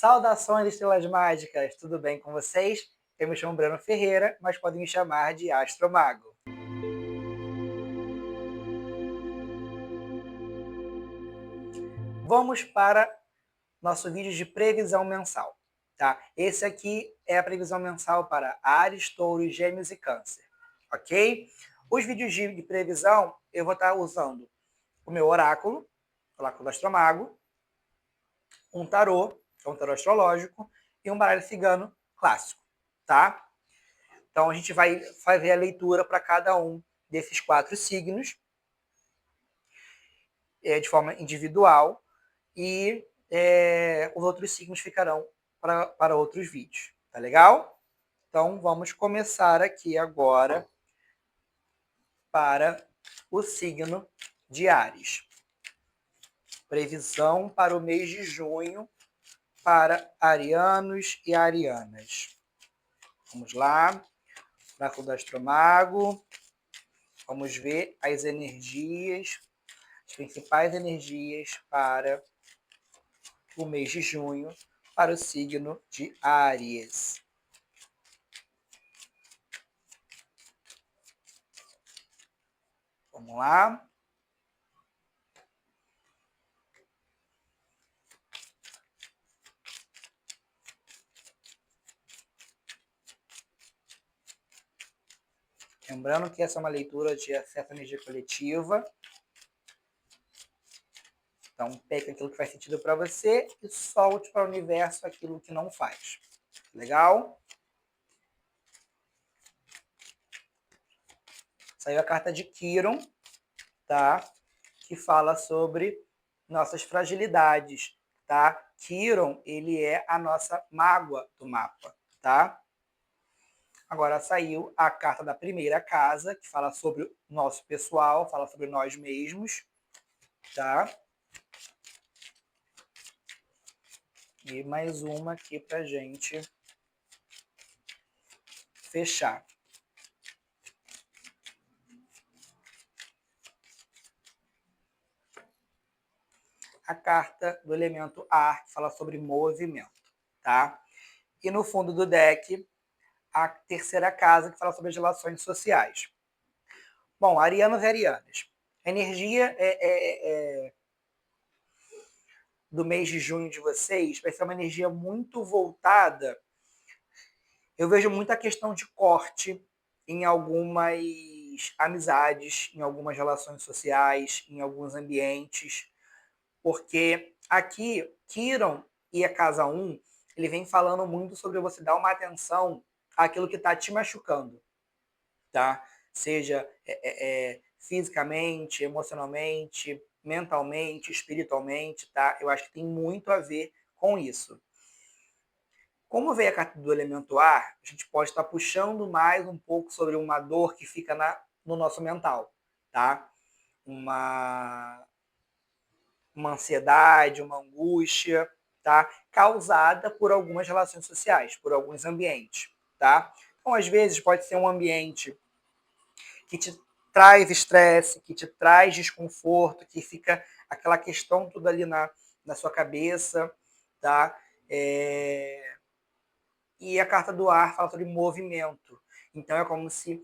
Saudações, estrelas mágicas! Tudo bem com vocês? Eu me chamo Breno Ferreira, mas podem me chamar de Astromago. Vamos para nosso vídeo de previsão mensal. Tá? Esse aqui é a previsão mensal para Áries, Touros, Gêmeos e Câncer. Ok? Os vídeos de previsão eu vou estar usando o meu oráculo do Astromago, um tarô astrológico, e um baralho cigano clássico, tá? Então a gente vai fazer a leitura para cada um desses 4 signos de forma individual e os outros signos ficarão para outros vídeos, tá legal? Então vamos começar aqui agora para o signo de Áries. Previsão para o mês de junho para arianos e arianas. Vamos lá, oráculo do Astromago. Vamos ver as energias, as principais energias para o mês de junho para o signo de Áries. Vamos lá. Lembrando que essa é uma leitura de certa energia coletiva. Então, pegue aquilo que faz sentido para você e solte para o universo aquilo que não faz. Legal? Saiu a carta de Quiron, tá? Que fala sobre nossas fragilidades, tá? Quiron, ele é a nossa mágoa do mapa, tá? Agora saiu a carta da primeira casa, que fala sobre o nosso pessoal, fala sobre nós mesmos, tá? E mais uma aqui pra gente fechar. A carta do elemento ar, que fala sobre movimento, tá? E no fundo do deck, a terceira casa, que fala sobre as relações sociais. Bom, arianos e arianas. A energia do mês de junho de vocês vai ser uma energia muito voltada. Eu vejo muita questão de corte em algumas amizades, em algumas relações sociais, em alguns ambientes, porque aqui, Quiron e a casa 1, ele vem falando muito sobre você dar uma atenção àquilo que está te machucando, tá? Seja fisicamente, emocionalmente, mentalmente, espiritualmente, tá? Eu acho que tem muito a ver com isso. Como veio a carta do elemento ar, a gente pode estar puxando mais um pouco sobre uma dor que fica no nosso mental, tá? Uma ansiedade, uma angústia, tá? Causada por algumas relações sociais, por alguns ambientes, tá? Então, às vezes, pode ser um ambiente que te traz estresse, que te traz desconforto, que fica aquela questão toda ali na sua cabeça, tá? E a carta do ar fala sobre movimento. Então é como se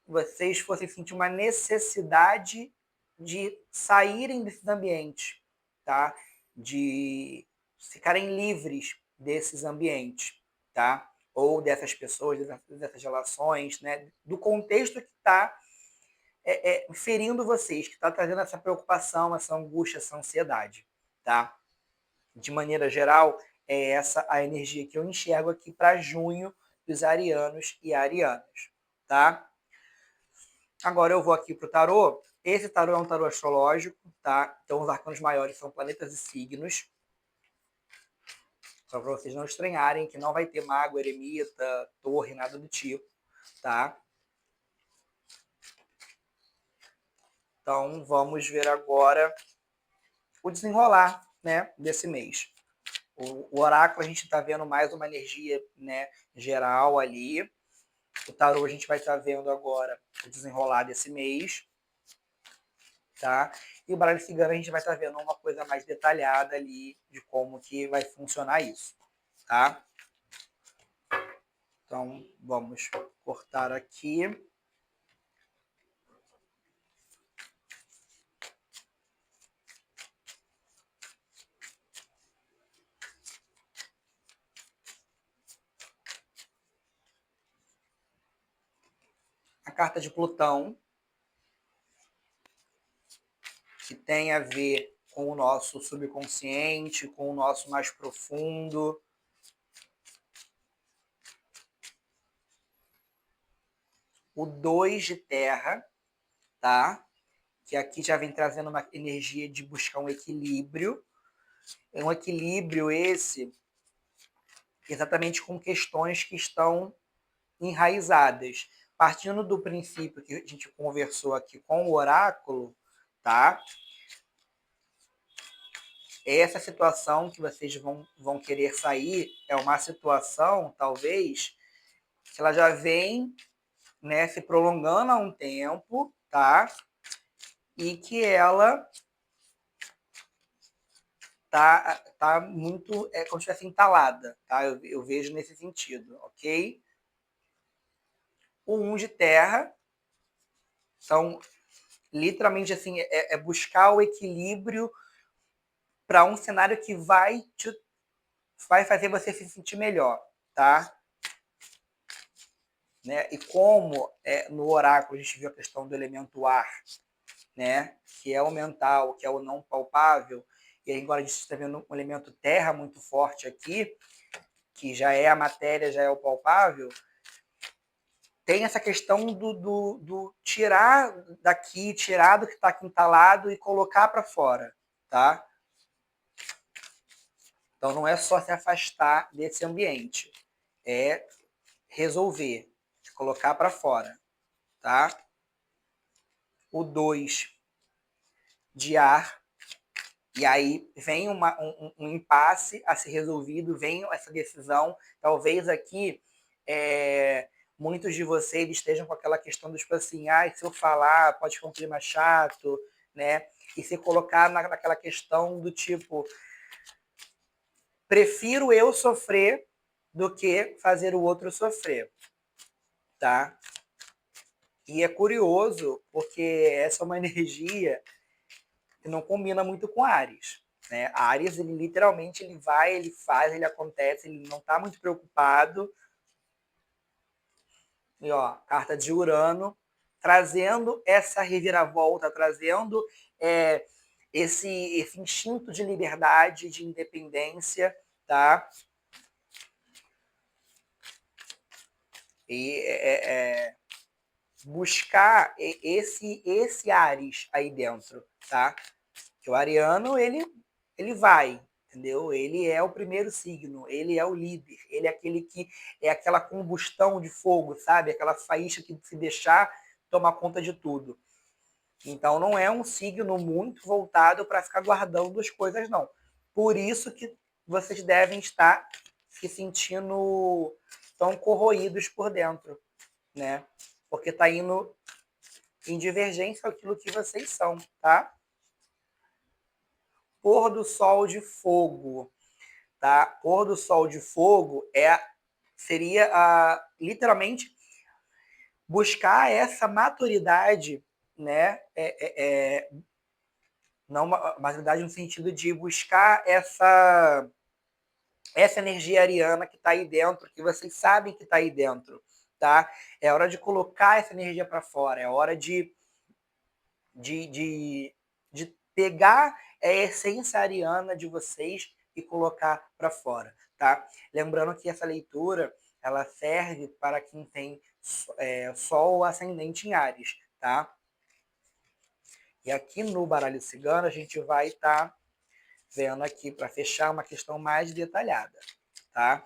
vocês fossem sentir uma necessidade de saírem desses ambientes, tá? De ficarem livres desses ambientes, tá? Ou dessas pessoas, dessas relações, né? Do contexto que está ferindo vocês, que está trazendo essa preocupação, essa angústia, essa ansiedade, tá? De maneira geral, é essa a energia que eu enxergo aqui para junho dos arianos e arianas, tá? Agora eu vou aqui para o tarô. Esse tarô é um tarô astrológico, tá? Então os arcanos maiores são planetas e signos. Só para vocês não estranharem que não vai ter mago, eremita, torre, nada do tipo, tá? Então vamos ver agora o desenrolar, né, desse mês. O oráculo a gente está vendo mais uma energia, né, geral ali. O tarô a gente vai estar vendo agora o desenrolar desse mês, tá? E o baralho cigano a gente vai estar vendo uma coisa mais detalhada ali de como que vai funcionar isso, tá? Então, vamos cortar aqui. A carta de Plutão, que tem a ver com o nosso subconsciente, com o nosso mais profundo. O 2 de Terra, tá? Que aqui já vem trazendo uma energia de buscar um equilíbrio. É um equilíbrio esse exatamente com questões que estão enraizadas. Partindo do princípio que a gente conversou aqui com o oráculo, tá? Essa situação que vocês vão querer sair é uma situação, talvez, que ela já vem, né, se prolongando há um tempo, tá? E que ela tá muito, como se estivesse entalada, tá? Eu vejo nesse sentido, ok? O 1 de terra, então, literalmente, assim, é buscar o equilíbrio para um cenário que vai fazer você se sentir melhor, tá? Né? E como no oráculo a gente viu a questão do elemento ar, né? Que é o mental, que é o não palpável, e agora a gente está vendo um elemento terra muito forte aqui, que já é a matéria, já é o palpável, tem essa questão do tirar daqui, tirar do que está aqui entalado e colocar para fora, tá? Então não é só se afastar desse ambiente, é resolver, colocar para fora, tá? O 2 de ar, e aí vem um impasse a ser resolvido, vem essa decisão. Talvez aqui muitos de vocês estejam com aquela questão do tipo assim, se eu falar pode ficar um clima chato, né? E se colocar naquela questão do tipo, prefiro eu sofrer do que fazer o outro sofrer, tá? E é curioso, porque essa é uma energia que não combina muito com Áries. Né? Áries, ele literalmente ele vai, ele faz, ele acontece, ele não está muito preocupado. E ó, carta de Urano, trazendo essa reviravolta, trazendo esse instinto de liberdade, de independência, tá? E buscar esse Áries aí dentro, tá? Que o ariano, ele vai, entendeu? Ele é o primeiro signo, ele é o líder, ele é aquele que é aquela combustão de fogo, sabe? Aquela faísca que se deixar tomar conta de tudo. Então não é um signo muito voltado para ficar guardando as coisas, não. Por isso que vocês devem estar se sentindo tão corroídos por dentro, né? Porque está indo em divergência àquilo que vocês são, tá? Pôr do sol de fogo, tá? Pôr do sol de fogo seria literalmente buscar essa maturidade, né? Não maturidade no sentido de buscar essa energia ariana que está aí dentro, que vocês sabem que está aí dentro, tá? É hora de colocar essa energia para fora, é hora de pegar a essência ariana de vocês e colocar para fora, tá? Lembrando que essa leitura ela serve para quem tem Sol ascendente em Áries, tá? E aqui no baralho cigano a gente vai estar vendo aqui para fechar uma questão mais detalhada, tá?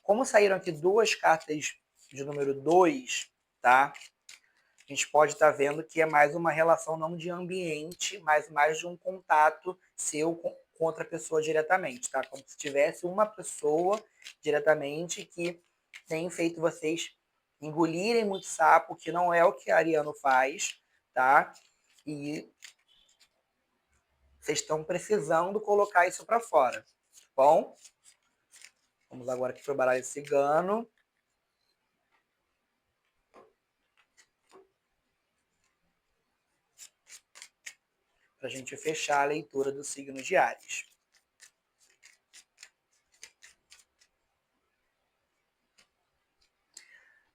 Como saíram aqui duas cartas de número 2, tá? A gente pode estar vendo que é mais uma relação não de ambiente, mas mais de um contato seu com outra pessoa diretamente, tá? Como se tivesse uma pessoa diretamente que tem feito vocês engolirem muito sapo, que não é o que Ariano faz, tá? E vocês estão precisando colocar isso para fora, tá bom? Vamos agora aqui para o baralho cigano. Para a gente fechar a leitura do signo de Áries.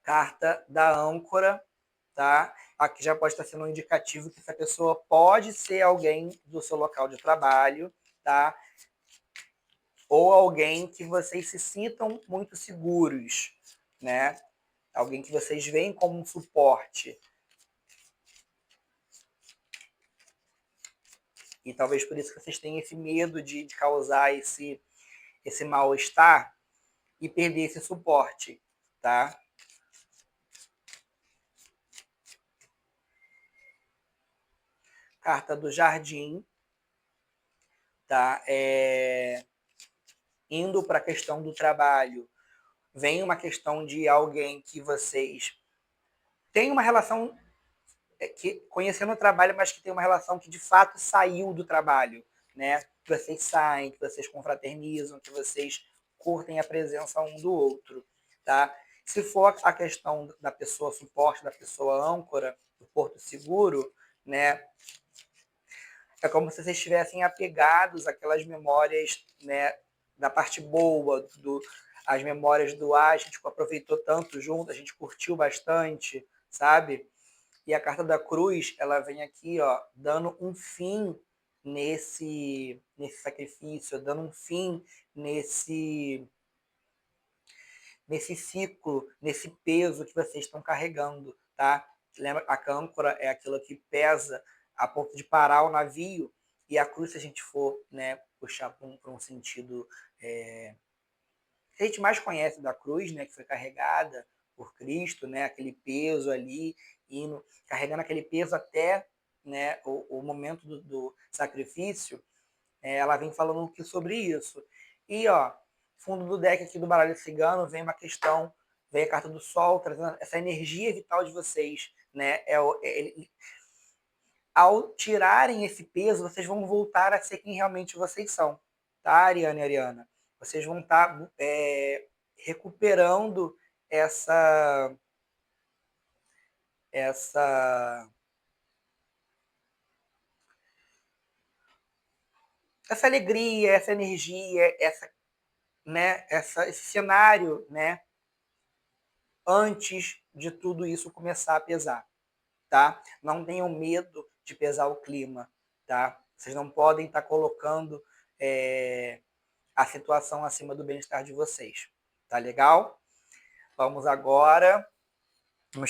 Carta da âncora, tá? Aqui já pode estar sendo um indicativo que essa pessoa pode ser alguém do seu local de trabalho, tá? Ou alguém que vocês se sintam muito seguros, né? Alguém que vocês veem como um suporte. E talvez por isso que vocês tenham esse medo de causar esse mal-estar e perder esse suporte, tá? Carta do jardim, tá? Indo para a questão do trabalho, vem uma questão de alguém que vocês têm uma relação, que conhecendo o trabalho, mas que tem uma relação que de fato saiu do trabalho, né? Que vocês saem, que vocês confraternizam, que vocês curtem a presença um do outro, tá? Se for a questão da pessoa suporte, da pessoa âncora, do porto seguro, né? É como se vocês estivessem apegados àquelas memórias, né, da parte boa, as memórias do a gente aproveitou tanto junto, a gente curtiu bastante, sabe? E a carta da cruz, ela vem aqui, ó, dando um fim nesse sacrifício, dando um fim nesse ciclo, nesse peso que vocês estão carregando, tá? Lembra, a âncora é aquilo que pesa a ponto de parar o navio, e a cruz, se a gente for, né, puxar para um sentido que a gente mais conhece da cruz, né, que foi carregada por Cristo, né, aquele peso ali, indo, carregando aquele peso até, né, o momento do sacrifício, ela vem falando um pouquinho sobre isso. E, ó, fundo do deck aqui do baralho cigano, vem uma questão, vem a carta do sol, trazendo essa energia vital de vocês, né? Ao tirarem esse peso, vocês vão voltar a ser quem realmente vocês são, tá, Ariane e Ariana? Vocês vão estar recuperando essa essa essa alegria, essa energia, esse cenário, né, antes de tudo isso começar a pesar, tá? Não tenham medo de pesar o clima, tá? Vocês não podem estar colocando a situação acima do bem-estar de vocês, tá legal? Vamos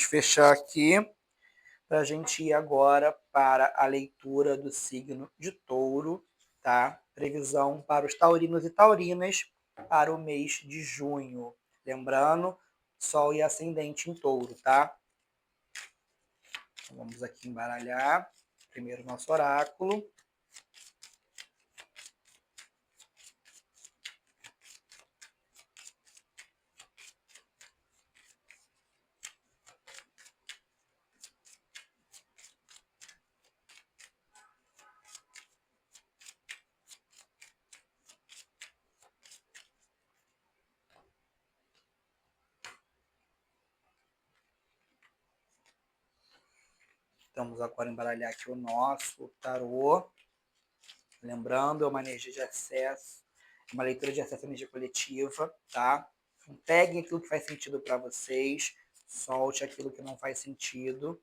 fechar aqui para a gente ir agora para a leitura do signo de Touro, tá? Previsão para os taurinos e taurinas para o mês de junho. Lembrando, Sol e Ascendente em Touro, tá? Então, vamos aqui embaralhar. Primeiro nosso oráculo. Vamos agora embaralhar aqui o nosso tarô. Lembrando, é uma energia de acesso, uma leitura de acesso à energia coletiva, tá? Então, peguem aquilo que faz sentido para vocês, solte aquilo que não faz sentido,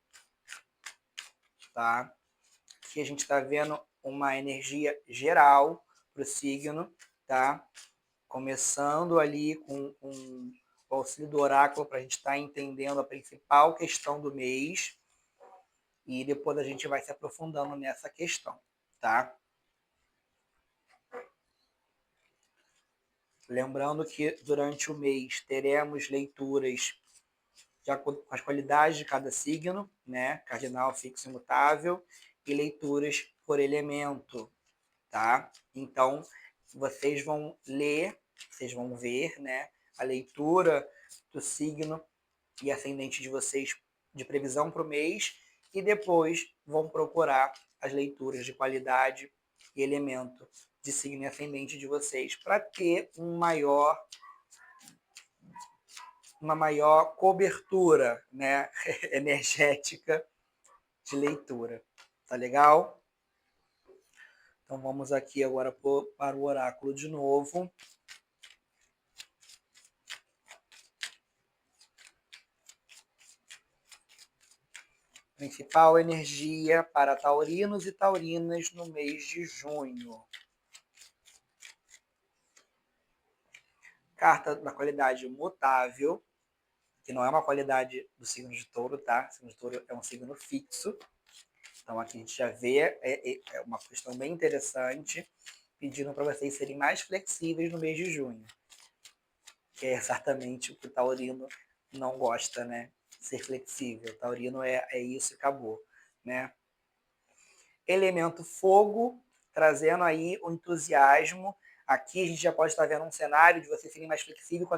tá? Aqui a gente está vendo uma energia geral para o signo, tá? Começando ali com o auxílio do oráculo para a gente estar entendendo a principal questão do mês, e depois a gente vai se aprofundando nessa questão, tá? Lembrando que durante o mês teremos leituras de acordo com as qualidades de cada signo, né? Cardinal, fixo e imutável, e leituras por elemento, tá? Então, vocês vão ler, vocês vão ver, né? A leitura do signo e ascendente de vocês de previsão para o mês, e depois vão procurar as leituras de qualidade e elemento de signo e ascendente de vocês para ter um maior uma maior cobertura, né, energética de leitura. Tá legal? Então vamos aqui agora para o oráculo de novo. Principal energia para taurinos e taurinas no mês de junho. Carta da qualidade mutável, que não é uma qualidade do signo de touro, tá? O signo de touro é um signo fixo. Então aqui a gente já vê, é uma questão bem interessante, pedindo para vocês serem mais flexíveis no mês de junho. Que é exatamente o que o taurino não gosta, né? Ser flexível. O taurino é isso e acabou, né? Elemento fogo, trazendo aí o entusiasmo. Aqui a gente já pode estar vendo um cenário de vocês serem mais flexíveis com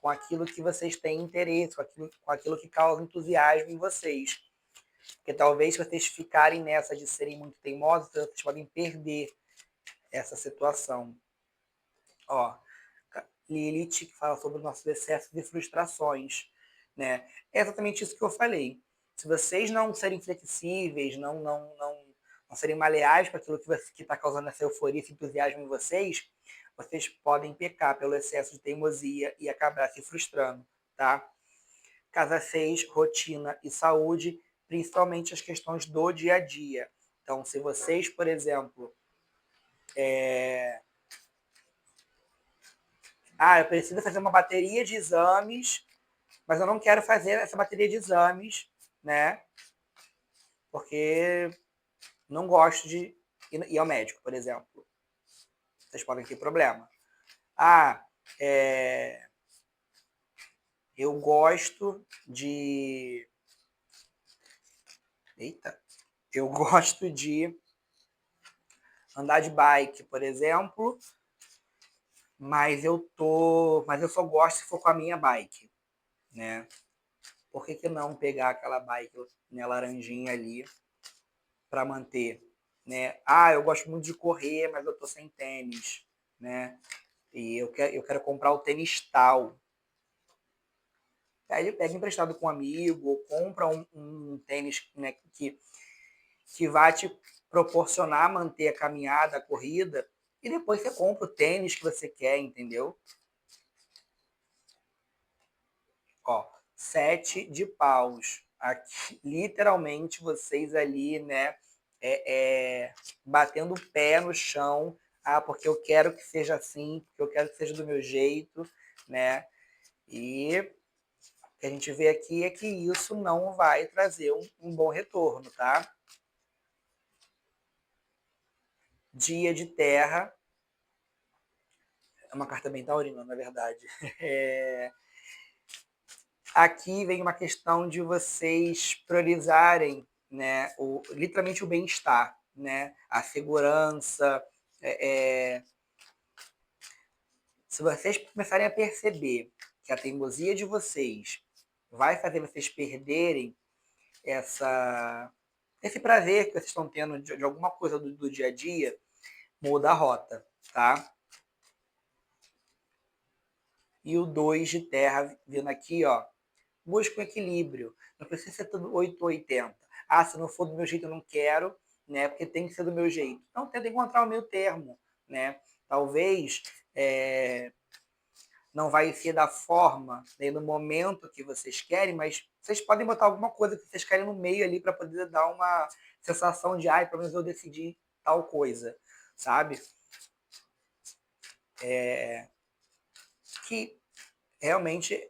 aquilo que vocês têm interesse, com aquilo que causa entusiasmo em vocês. Porque talvez se vocês ficarem nessa de serem muito teimosos, vocês podem perder essa situação. Ó, Lilith, que fala sobre os nossos excessos e frustrações, né? É exatamente isso que eu falei. Se vocês não serem flexíveis, não serem maleáveis para aquilo que está causando essa euforia, esse entusiasmo em vocês, vocês podem pecar pelo excesso de teimosia e acabar se frustrando, tá? Casa 6, rotina e saúde, principalmente as questões do dia a dia. Então, se vocês, por exemplo, eu preciso fazer uma bateria de exames, mas eu não quero fazer essa bateria de exames, né? Porque não gosto de ir ao médico, por exemplo. Vocês podem ter problema. Ah, eu gosto de. Eita! Eu gosto de andar de bike, por exemplo, mas eu só gosto se for com a minha bike, né? Por que não pegar aquela bike, né, laranjinha ali para manter, né? Eu gosto muito de correr, mas eu tô sem tênis, né? E eu quero comprar o tênis tal. Aí ele pega emprestado com um amigo, ou compra um tênis, né, que vai te proporcionar manter a caminhada, a corrida, e depois você compra o tênis que você quer, entendeu? Ó, 7 de paus. Aqui, literalmente, vocês ali, né, batendo o pé no chão. Porque eu quero que seja assim, porque eu quero que seja do meu jeito, né? E o que a gente vê aqui é que isso não vai trazer um bom retorno, tá? Dia de terra. É uma carta bem taurina, na verdade. Aqui vem uma questão de vocês priorizarem, né, literalmente o bem-estar, né, a segurança. Se vocês começarem a perceber que a teimosia de vocês vai fazer vocês perderem esse prazer que vocês estão tendo de alguma coisa do dia a dia, muda a rota, tá? E o 2 de terra vindo aqui, ó, busca um equilíbrio. Não precisa ser tudo 880. Se não for do meu jeito, eu não quero, né? Porque tem que ser do meu jeito. Então, tenta encontrar o meio termo, né? Talvez não vai ser da forma, nem no momento que vocês querem, mas vocês podem botar alguma coisa que vocês querem no meio ali para poder dar uma sensação de, pelo menos eu decidi tal coisa, sabe? Que realmente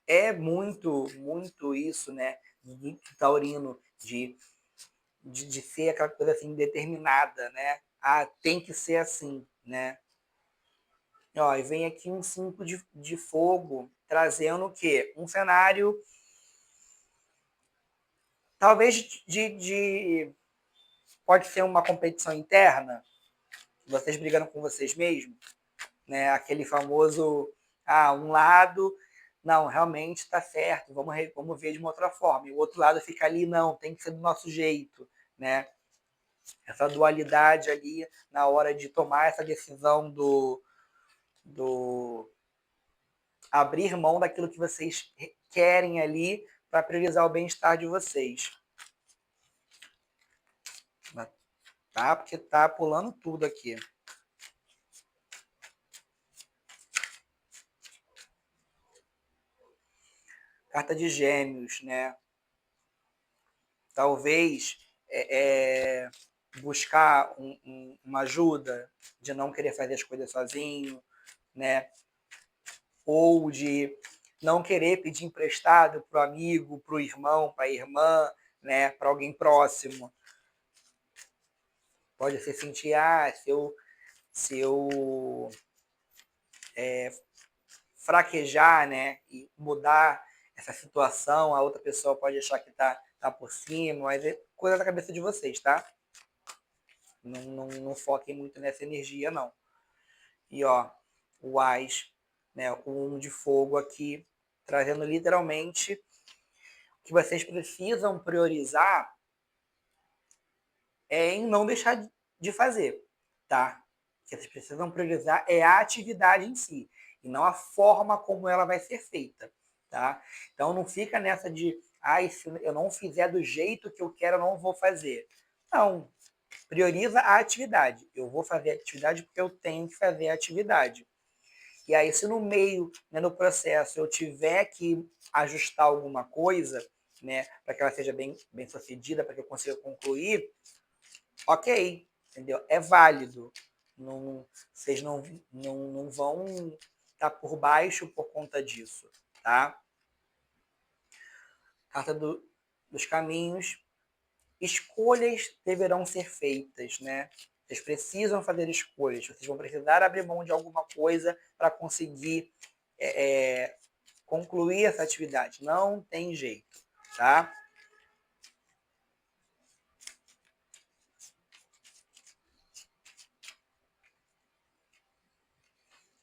é muito, muito isso, né? Do taurino, de ser aquela coisa assim determinada, né? Tem que ser assim, né? Ó, e vem aqui um 5 de fogo, trazendo o quê? Um cenário, talvez pode ser uma competição interna, vocês brigando com vocês mesmos, né? Aquele famoso, um lado, não, realmente está certo, vamos ver de uma outra forma. E o outro lado fica ali, não, tem que ser do nosso jeito, né? Essa dualidade ali na hora de tomar essa decisão do abrir mão daquilo que vocês querem ali para priorizar o bem-estar de vocês. Tá? Porque tá pulando tudo aqui. Carta de Gêmeos, né? Talvez buscar uma ajuda de não querer fazer as coisas sozinho, né? Ou de não querer pedir emprestado para o amigo, para o irmão, para a irmã, né? Para alguém próximo. Pode se sentir, se eu fraquejar, né? E mudar essa situação, a outra pessoa pode achar que tá por cima, mas é coisa da cabeça de vocês, tá? Não foquem muito nessa energia, não. E ó, o Ás, né? O 1 de fogo aqui, trazendo literalmente o que vocês precisam priorizar é em não deixar de fazer, tá? O que vocês precisam priorizar é a atividade em si, e não a forma como ela vai ser feita, tá? Então não fica nessa de, se eu não fizer do jeito que eu quero, eu não vou fazer. Não, prioriza a atividade. Eu vou fazer a atividade porque eu tenho que fazer a atividade. E aí, se no meio, né, no processo, eu tiver que ajustar alguma coisa, né, para que ela seja bem sucedida, para que eu consiga concluir, ok, entendeu? É válido. Não, vocês não vão estar por baixo por conta disso, tá? Carta dos caminhos. Escolhas deverão ser feitas, né? Vocês precisam fazer escolhas. Vocês vão precisar abrir mão de alguma coisa para conseguir concluir essa atividade. Não tem jeito, tá?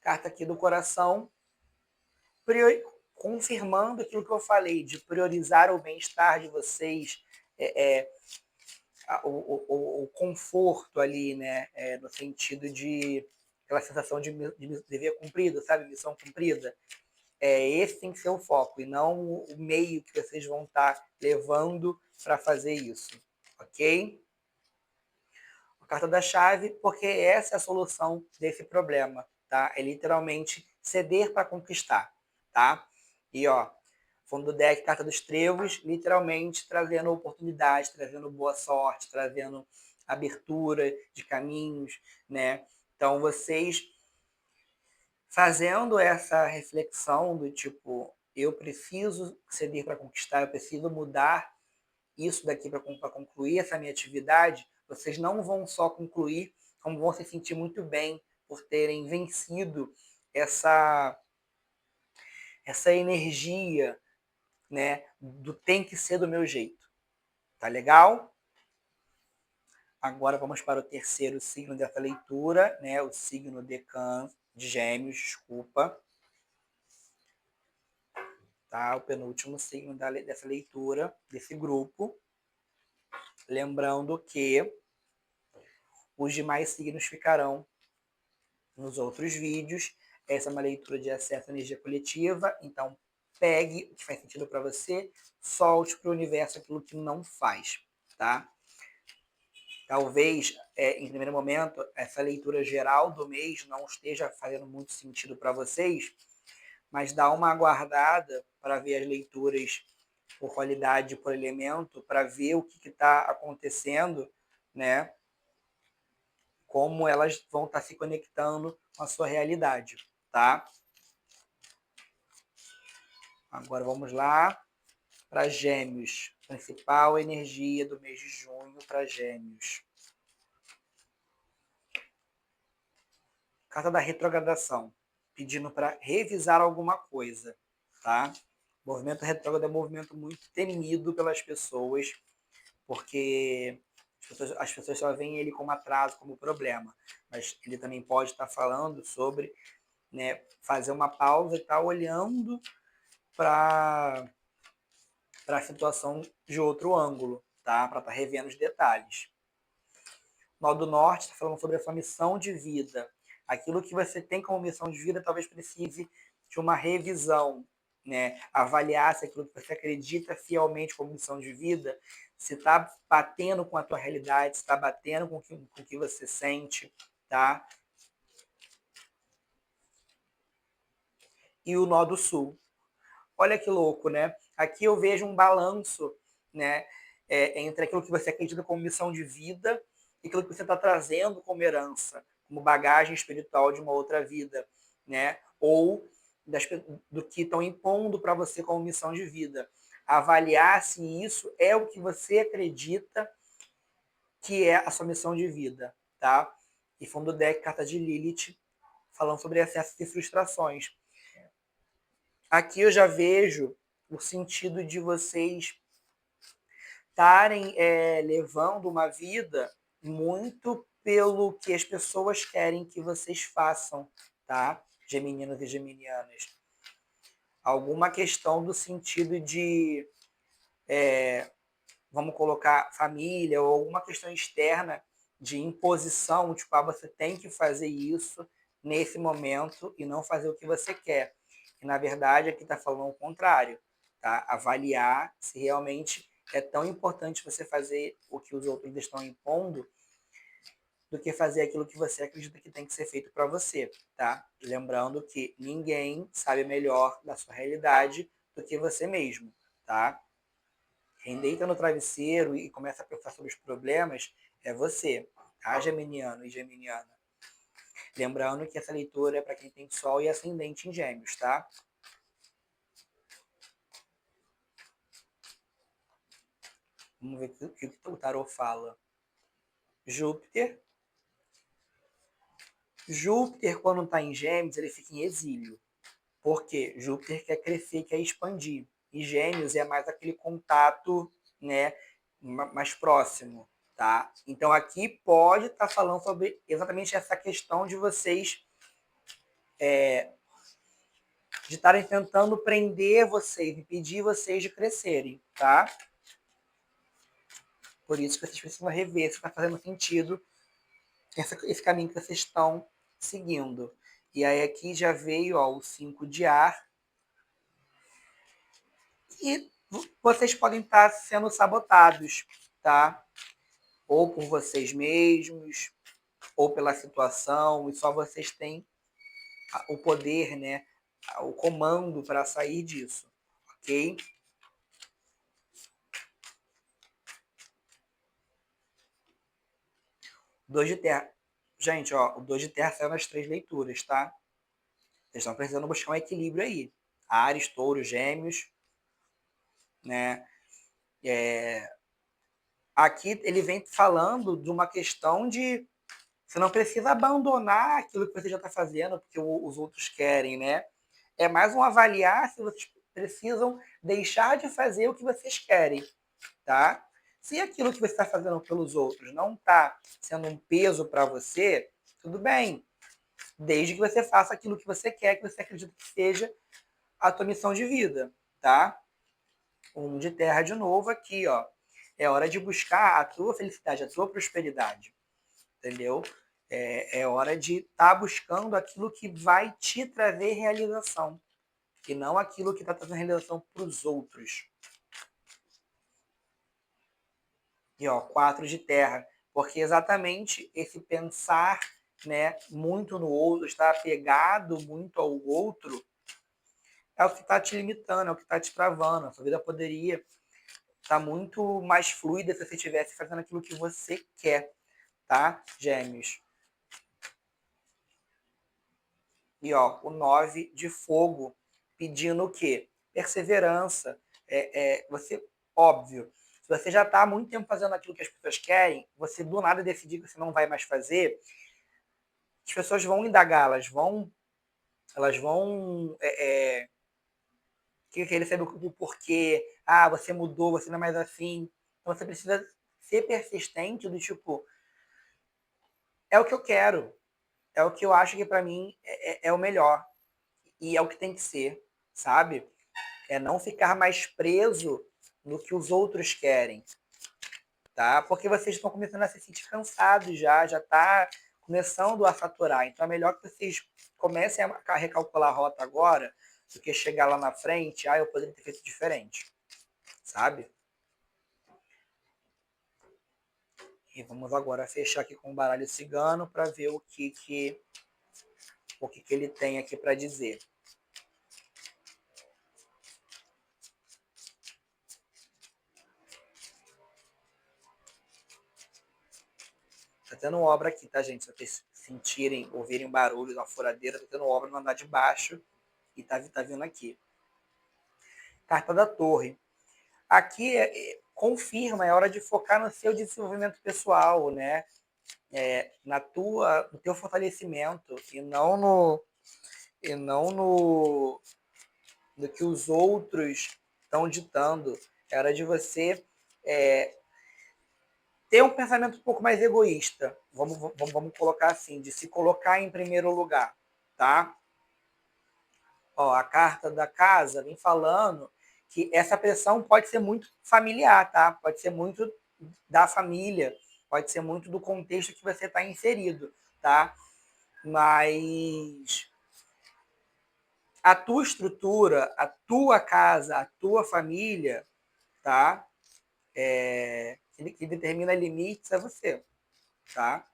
Carta aqui do coração, confirmando aquilo que eu falei, de priorizar o bem-estar de vocês, o conforto ali, né? No sentido de aquela sensação de dever cumprido, sabe? Missão cumprida. Esse tem que ser o foco, e não o meio que vocês vão estar levando para fazer isso, ok? A carta da chave, porque essa é a solução desse problema, tá? É literalmente ceder para conquistar, tá? E ó, fundo do deck, carta dos trevos, literalmente trazendo oportunidade, trazendo boa sorte, trazendo abertura de caminhos, né? Então vocês fazendo essa reflexão do tipo, eu preciso ceder para conquistar, eu preciso mudar isso daqui para concluir essa minha atividade, vocês não vão só concluir, como vão se sentir muito bem por terem vencido essa energia, né, do tem que ser do meu jeito. Tá legal? Agora vamos para o terceiro signo dessa leitura, né, o signo de Gêmeos, desculpa. Tá? O penúltimo signo dessa leitura, desse grupo. Lembrando que os demais signos ficarão nos outros vídeos. Essa é uma leitura de acesso à energia coletiva, então pegue o que faz sentido para você, solte para o universo aquilo que não faz, tá? Talvez, em primeiro momento, essa leitura geral do mês não esteja fazendo muito sentido para vocês, mas dá uma aguardada para ver as leituras por qualidade, por elemento, para ver o que está acontecendo, né? Como elas vão estar se conectando com a sua realidade, tá? Agora vamos lá para Gêmeos. Principal energia do mês de junho para Gêmeos. Carta da retrogradação, pedindo para revisar alguma coisa, tá? O movimento retrógrado é um movimento muito temido pelas pessoas, porque as pessoas só veem ele como atraso, como problema. Mas ele também pode estar falando sobre, né, fazer uma pausa e estar olhando para a situação de outro ângulo, tá? Para estar revendo os detalhes. Nó do Norte está falando sobre a sua missão de vida. Aquilo que você tem como missão de vida talvez precise de uma revisão, né? Avaliar se aquilo que você acredita fielmente como missão de vida, se está batendo com a tua realidade, se está batendo com o que você sente, tá? E o nó do sul. Olha que louco, né? Aqui eu vejo um balanço, né? Entre aquilo que você acredita como missão de vida e aquilo que você está trazendo como herança, como bagagem espiritual de uma outra vida, né? Ou do que estão impondo para você como missão de vida. Avaliar se isso é o que você acredita que é a sua missão de vida, tá? E fundo do deck, carta de Lilith, falando sobre excessos e frustrações. Aqui eu já vejo o sentido de vocês estarem levando uma vida muito pelo que as pessoas querem que vocês façam, tá? Gemininos e geminianas. Alguma questão do sentido de, vamos colocar, família, ou alguma questão externa de imposição, tipo, você tem que fazer isso nesse momento e não fazer o que você quer. E, na verdade, aqui está falando o contrário, tá? Avaliar se realmente é tão importante você fazer o que os outros estão impondo do que fazer aquilo que você acredita que tem que ser feito para você, tá? Lembrando que ninguém sabe melhor da sua realidade do que você mesmo, tá? Quem deita no travesseiro e começa a pensar sobre os problemas é você, tá, geminiano e geminiana? Lembrando que essa leitura é para quem tem Sol e Ascendente em Gêmeos, tá? Vamos ver o que o tarot fala. Júpiter. Júpiter, quando está em Gêmeos, ele fica em exílio. Por quê? Júpiter quer crescer, quer expandir. E Gêmeos é mais aquele contato, né, mais próximo, tá? Então aqui pode estar falando sobre exatamente essa questão de vocês de estarem tentando prender vocês, impedir vocês de crescerem, tá? Por isso que vocês precisam rever se está fazendo sentido esse caminho que vocês estão seguindo. E aí aqui já veio ó, o 5 de ar. E vocês podem estar sendo sabotados, tá? Ou por vocês mesmos, ou pela situação, e só vocês têm o poder, né? O comando para sair disso, ok? Dois de terra. Gente, ó, o 2 de terra saiu nas 3 leituras, tá? Vocês estão precisando buscar um equilíbrio aí. Áries, Touro, Gêmeos, né? Aqui ele vem falando de uma questão de você não precisa abandonar aquilo que você já está fazendo porque os outros querem, né? É mais um avaliar se vocês precisam deixar de fazer o que vocês querem, tá? Se aquilo que você está fazendo pelos outros não está sendo um peso para você, tudo bem. Desde que você faça aquilo que você quer, que você acredita que seja a tua missão de vida, tá? Um de terra de novo aqui, ó. É hora de buscar a tua felicidade, a tua prosperidade, entendeu? É hora de estar buscando aquilo que vai te trazer realização e não aquilo que está trazendo realização para os outros. E ó, 4 de terra, porque exatamente esse pensar, né, muito no outro, estar apegado muito ao outro, é o que está te limitando, é o que está te travando. A sua vida poderia estar muito mais fluida se você estivesse fazendo aquilo que você quer, tá, Gêmeos? E ó, o 9 de fogo, pedindo o quê? Perseverança. Você, óbvio, se você já está há muito tempo fazendo aquilo que as pessoas querem, você do nada decidir que você não vai mais fazer, as pessoas vão indagar, elas vão querer saber o porquê. Ah, você mudou, você não é mais assim. Então você precisa ser persistente do tipo, é o que eu quero, é o que eu acho que para mim é o melhor e é o que tem que ser, sabe? É não ficar mais preso no que os outros querem, tá? Porque vocês estão começando a se sentir cansados já tá começando a faturar. Então é melhor que vocês comecem a recalcular a rota agora do que chegar lá na frente, eu poderia ter feito diferente, sabe? E vamos agora fechar aqui com o baralho cigano para ver o que ele tem aqui para dizer. Tá tendo obra aqui, tá, gente? Se vocês sentirem, ouvirem barulho da furadeira, tá tendo obra no andar de baixo e tá vindo aqui. Carta da Torre. Aqui confirma, é hora de focar no seu desenvolvimento pessoal, né? No teu fortalecimento e não no que os outros estão ditando. É hora de você ter um pensamento um pouco mais egoísta. Vamos colocar assim, de se colocar em primeiro lugar, tá? Ó, a carta da casa vem falando que essa pressão pode ser muito familiar, tá? Pode ser muito da família, pode ser muito do contexto que você está inserido, tá? Mas a tua estrutura, a tua casa, a tua família, tá? Que determina limites é você, tá?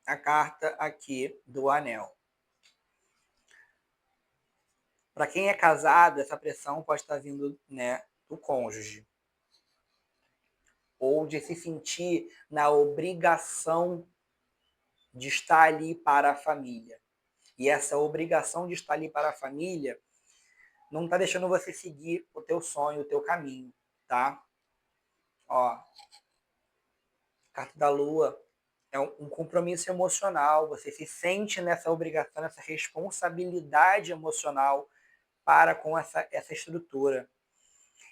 A carta aqui do anel. Para quem é casado, essa pressão pode estar vindo, né, do cônjuge. Ou de se sentir na obrigação de estar ali para a família. E essa obrigação de estar ali para a família não está deixando você seguir o teu sonho, o teu caminho, tá? Ó, carta da lua é um compromisso emocional, você se sente nessa obrigação, nessa responsabilidade emocional para com essa estrutura.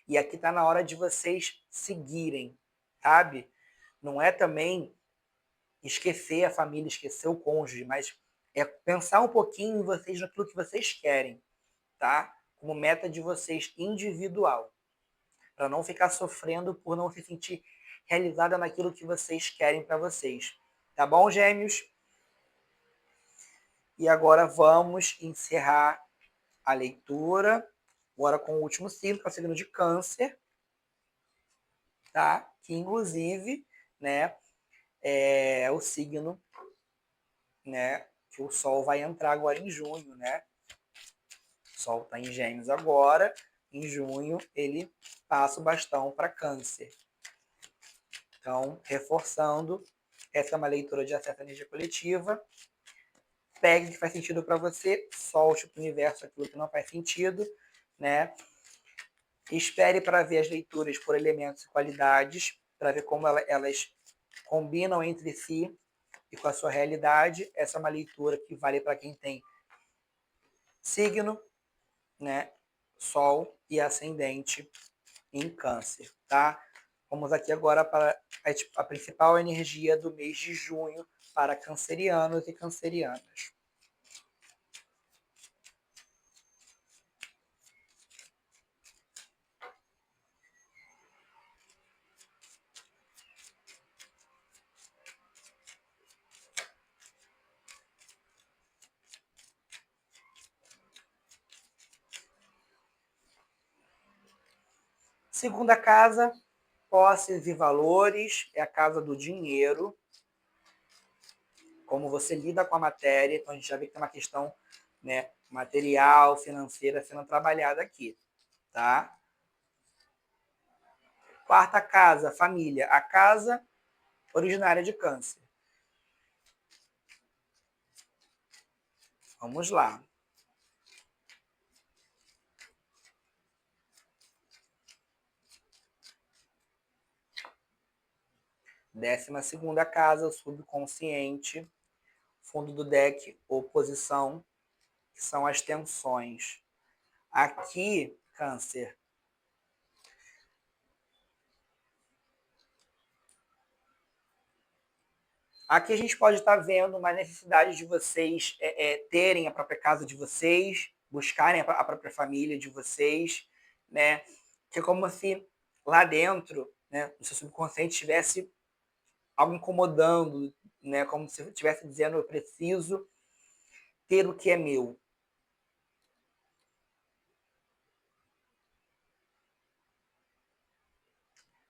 E aqui está na hora de vocês seguirem, sabe? Não é também esquecer a família, esquecer o cônjuge, mas é pensar um pouquinho em vocês, naquilo que vocês querem, tá? Como meta de vocês individual, para não ficar sofrendo por não se sentir realizada naquilo que vocês querem para vocês. Tá bom, gêmeos? E agora vamos encerrar a leitura, agora com o último signo, que é o signo de Câncer, tá? Que inclusive, né, é o signo, né, que o Sol vai entrar agora em junho, né? O Sol está em Gêmeos agora, em junho ele passa o bastão para Câncer. Então, reforçando, essa é uma leitura de acesso à energia coletiva. Pegue o que faz sentido para você, solte para o universo aquilo que não faz sentido, né? Espere para ver as leituras por elementos e qualidades, para ver como elas combinam entre si e com a sua realidade. Essa é uma leitura que vale para quem tem signo, né, Sol e ascendente em Câncer, tá? Vamos aqui agora para a principal energia do mês de junho para cancerianos e cancerianas. Segunda casa, posses e valores, é a casa do dinheiro, como você lida com a matéria. Então a gente já vê que tem uma questão, né, material, financeira sendo trabalhada aqui, tá? Quarta casa, família, a casa originária de Câncer. Vamos lá. Décima segunda casa, o subconsciente. Fundo do deck, oposição, que são as tensões. Aqui, Câncer, aqui a gente pode estar vendo uma necessidade de vocês terem a própria casa de vocês, buscarem a própria família de vocês, né? Que é como se lá dentro né, no seu subconsciente tivesse algo incomodando, né, como se estivesse dizendo, eu preciso ter o que é meu.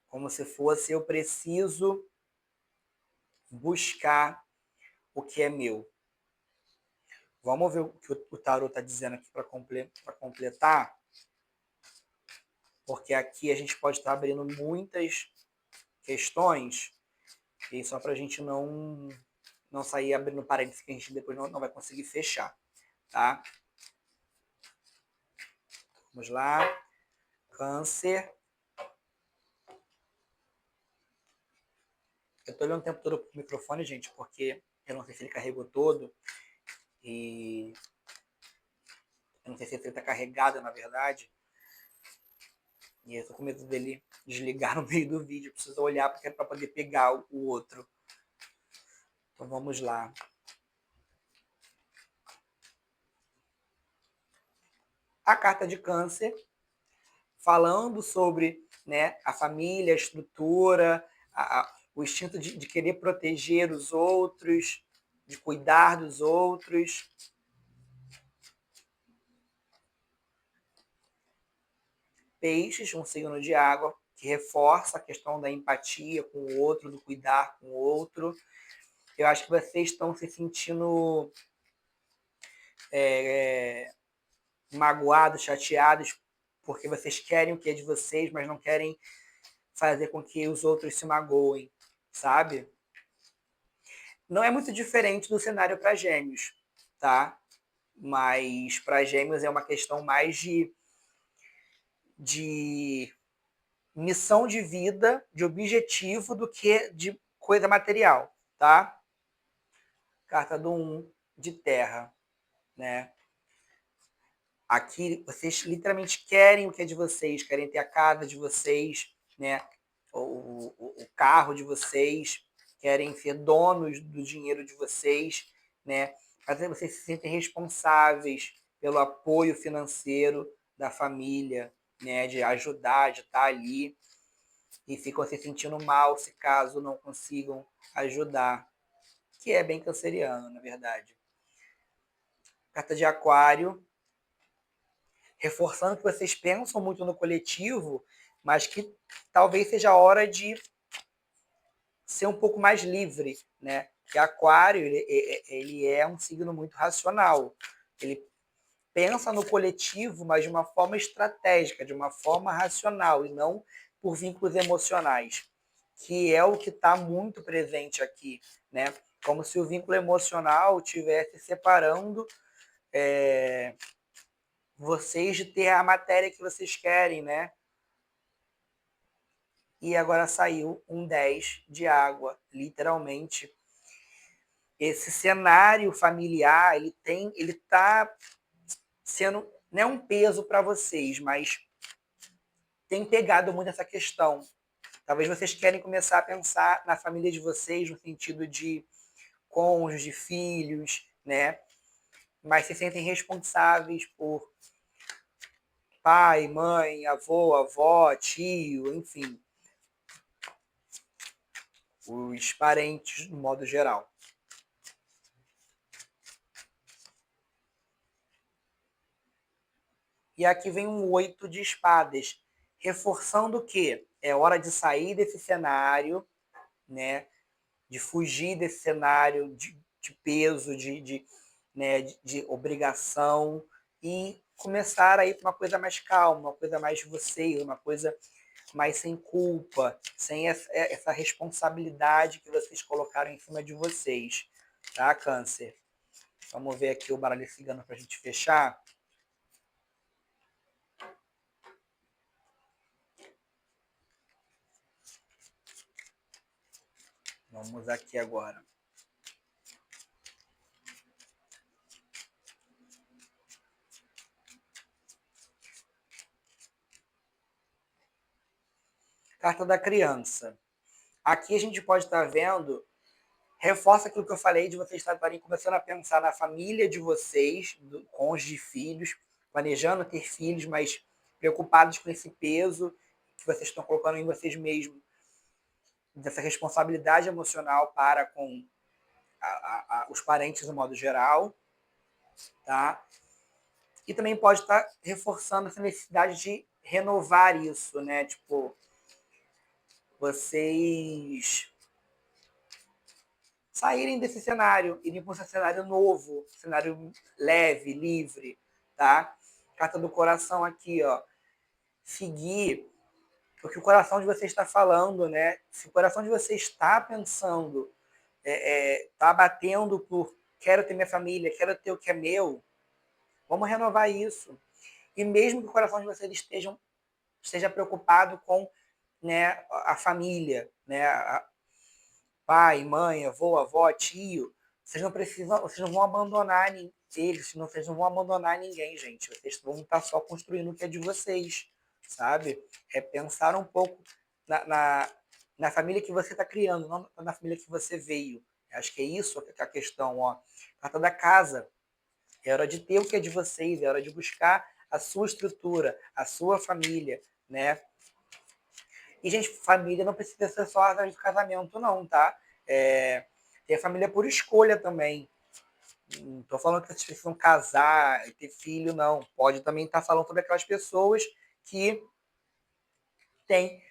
Como se fosse, eu preciso buscar o que é meu. Vamos ver o que o tarot está dizendo aqui para completar, porque aqui a gente pode estar abrindo muitas questões, e só para a gente não sair abrindo parênteses que a gente depois não vai conseguir fechar, tá? Vamos lá. Câncer. Eu estou olhando o tempo todo pro microfone, gente, porque eu não sei se ele carregou todo, e eu não sei se ele está carregado, na verdade, e eu tô com medo dele desligar no meio do vídeo. Eu preciso olhar para poder pegar o outro. Então vamos lá. A carta de Câncer, falando sobre, né, a família, a estrutura, o instinto de querer proteger os outros, de cuidar dos outros. Peixes, um signo de água, que reforça a questão da empatia com o outro, do cuidar com o outro. Eu acho que vocês estão se sentindo magoados, chateados, porque vocês querem o que é de vocês, mas não querem fazer com que os outros se magoem, sabe? Não é muito diferente do cenário para Gêmeos, tá? Mas para Gêmeos é uma questão mais de missão de vida, de objetivo, do que de coisa material, tá? Carta do 1 de terra, né? Aqui vocês literalmente querem o que é de vocês, querem ter a casa de vocês, né? O carro de vocês, querem ser donos do dinheiro de vocês, né? Mas vocês se sentem responsáveis pelo apoio financeiro da família, né? De ajudar, de estar ali, e ficam se sentindo mal se caso não consigam ajudar, que é bem canceriano, na verdade. Carta de Aquário, reforçando que vocês pensam muito no coletivo, mas que talvez seja a hora de ser um pouco mais livre, né? Porque Aquário, ele é um signo muito racional. Ele pensa no coletivo, mas de uma forma estratégica, de uma forma racional, e não por vínculos emocionais, que é o que está muito presente aqui, né? Como se o vínculo emocional estivesse separando vocês de ter a matéria que vocês querem, né? E agora saiu um 10 de água, literalmente. Esse cenário familiar, ele tá sendo, não é um peso para vocês, mas tem pegado muito essa questão. Talvez vocês querem começar a pensar na família de vocês no sentido de cônjuge, filhos, né? Mas se sentem responsáveis por pai, mãe, avô, avó, tio, enfim, os parentes no modo geral. E aqui vem um 8 de espadas, reforçando que é hora de sair desse cenário, né? De fugir desse cenário de peso, né? de obrigação, e começar a ir para uma coisa mais calma, uma coisa mais de vocês, uma coisa mais sem culpa, sem essa responsabilidade que vocês colocaram em cima de vocês, tá, Câncer? Vamos ver aqui o baralho cigano para a gente fechar. Vamos aqui agora. Carta da criança. Aqui a gente pode estar vendo, reforça aquilo que eu falei de vocês estarem começando a pensar na família de vocês, do cônjuge de filhos, planejando ter filhos, mas preocupados com esse peso que vocês estão colocando em vocês mesmos, dessa responsabilidade emocional para com os parentes, no modo geral, tá? E também pode estar reforçando essa necessidade de renovar isso, né? Tipo, vocês saírem desse cenário, irem para um cenário novo, cenário leve, livre, tá? Carta do coração aqui, ó. Seguir o que o coração de você está falando, né? Se o coração de você está pensando, está batendo por quero ter minha família, quero ter o que é meu, vamos renovar isso. E mesmo que o coração de vocês esteja preocupado com, né, a família, né, pai, mãe, avô, avó, tio, vocês não precisam, vocês não vão abandonar eles, vocês não vão abandonar ninguém, gente. Vocês vão estar só construindo o que é de vocês, sabe? É pensar um pouco na família que você está criando, não na família que você veio. Acho que é isso que é a questão, ó. Carta da casa. É hora de ter o que é de vocês, é hora de buscar a sua estrutura, a sua família, né? E, gente, família não precisa ser só atrás do casamento, não, tá? Ter família por escolha também. Não tô falando que vocês precisam casar e ter filho, não. Pode também estar falando sobre aquelas pessoas que têm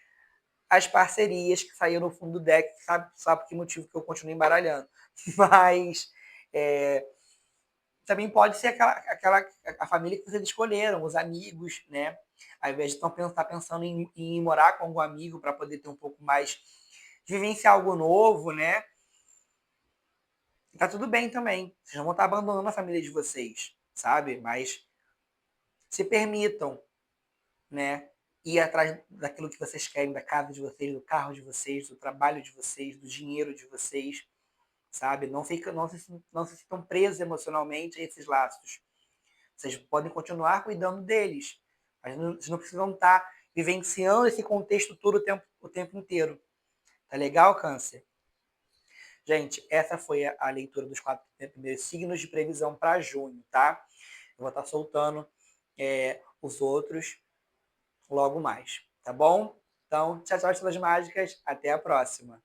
as parcerias que saíram no fundo do deck, sabe por que motivo que eu continuo embaralhando. Mas também pode ser a família que vocês escolheram, os amigos, né? Ao invés de estar pensando em morar com algum amigo para poder ter um pouco mais, vivenciar algo novo, né? Tá tudo bem também. Vocês não vão estar abandonando a família de vocês, sabe? Mas se permitam, né? Ir atrás daquilo que vocês querem, da casa de vocês, do carro de vocês, do trabalho de vocês, do dinheiro de vocês, sabe? Não se sintam presos emocionalmente a esses laços. Vocês podem continuar cuidando deles, mas vocês não precisam estar vivenciando esse contexto todo o tempo inteiro. Tá legal, Câncer? Gente, essa foi a leitura dos 4 primeiros signos de previsão para junho, tá? Eu vou estar soltando os outros logo mais, tá bom? Então, tchau, tchau, estrelas mágicas. Até a próxima.